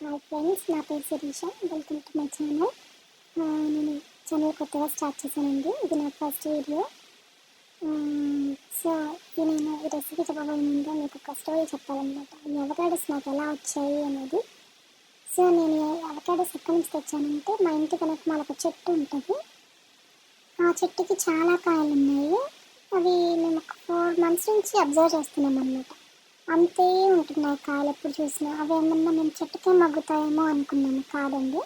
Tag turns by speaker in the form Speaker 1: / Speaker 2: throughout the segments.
Speaker 1: Hi friends, నా పేరు Shirisha. Welcome to my channel. నేను ఛానల్ కొత్తగా స్టార్ట్ చేశానండి. ఇది నా ఫస్ట్ వీడియో. సో నేను ఈ రెసిపీ చెప్పబోయే ముందు మీకు ఒక స్టోరీ చెప్పాలన్నమాట. ఈ అవకాడోస్ నాకు ఎలా వచ్చాయి అనేది. సో నేను అవకాడోస్ ఎక్కడి నుంచి తెచ్చానంటే, మా ఇంటి వెనక మాకు చెట్టు ఉంటుంది. ఆ చెట్టుకి చాలా కాయలు ఉన్నాయి. అవి మేము ఒక 4 months నుంచి అబ్జర్వ్ చేస్తున్నాం అన్నమాట. అంతే ఉంటున్నాయి కాయలు ఎప్పుడు చూసినా. అవి ఏమన్నా మేము చెట్టుకే మగ్గుతాయేమో అనుకున్నాము, కాదండి.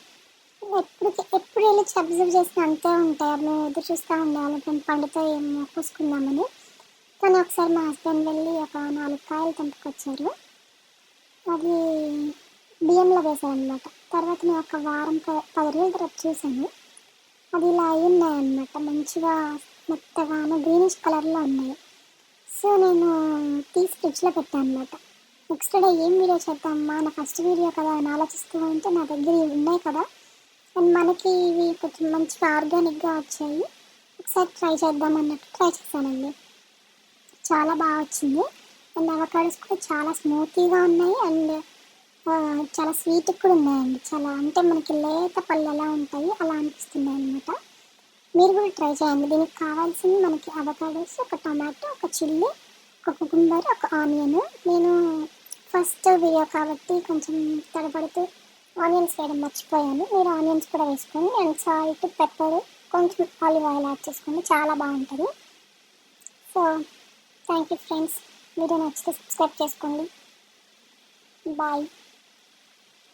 Speaker 1: ఎప్పుడు వెళ్ళి అబ్జర్వ్ చేసినా అంతే ఉంటాయి. అవి మేము ఎదురు చూస్తూ ఉండాలి, మేము పండుతాయేమో పూసుకుందామని. కానీ ఒకసారి మా హస్బెండ్ వెళ్ళి ఒక 4 కాయలు తెంపుకొచ్చారు. అది బియ్యంలో వేసారనమాట. తర్వాత నేను ఒక వారం 10 రోజుల తర్వాత చూసాను. అది ఇలా అయి ఉన్నాయన్నమాట. మంచిగా మెత్తగాను గ్రీనిష్ కలర్లో ఉన్నాయి. సో నేను తీసి ఫ్రిడ్జ్లో పెట్టాను అనమాట. నెక్స్ట్ డే ఏం వీడియో చేద్దామా, నా ఫస్ట్ వీడియో కదా అని ఆలోచిస్తూ ఉంటే నా దగ్గర ఇవి ఉన్నాయి కదా, అండ్ మనకి ఇవి కొంచెం మంచిగా ఆర్గానిక్గా వచ్చాయి, ఒకసారి ట్రై చేద్దాం అన్నట్టు ట్రై చేశానండి. చాలా బాగా వచ్చింది. అండ్ అవకాడోస్ కూడా చాలా స్మూతీగా ఉన్నాయి. అండ్ చాలా స్వీట్ కూడా ఉన్నాయండి. చాలా అంటే మనకి లేత పళ్ళు ఎలా ఉంటాయి అలా అనిపిస్తున్నాయి అనమాట. మీరు కూడా ట్రై చేయండి. దీనికి కావాల్సింది మనకి అవకాడోస్, ఒక టమాటో, ఒక చిల్లీ, ఒక కుకుంబర్, ఒక ఆనియన్. నేను ఫస్ట్ వీడియో కాబట్టి కొంచెం తడబడుతూ ఆనియన్స్ వేయడం మర్చిపోయాను. మీరు ఆనియన్స్ కూడా వేసుకోండి. అండ్ సాల్ట్, పెప్పర్, కొంచెం ఆలివ్ ఆయిల్ యాడ్ చేసుకోండి. చాలా బాగుంటుంది. So thank you friends. Video నచ్చితే సబ్స్క్రైబ్ చేసుకోండి. బాయ్.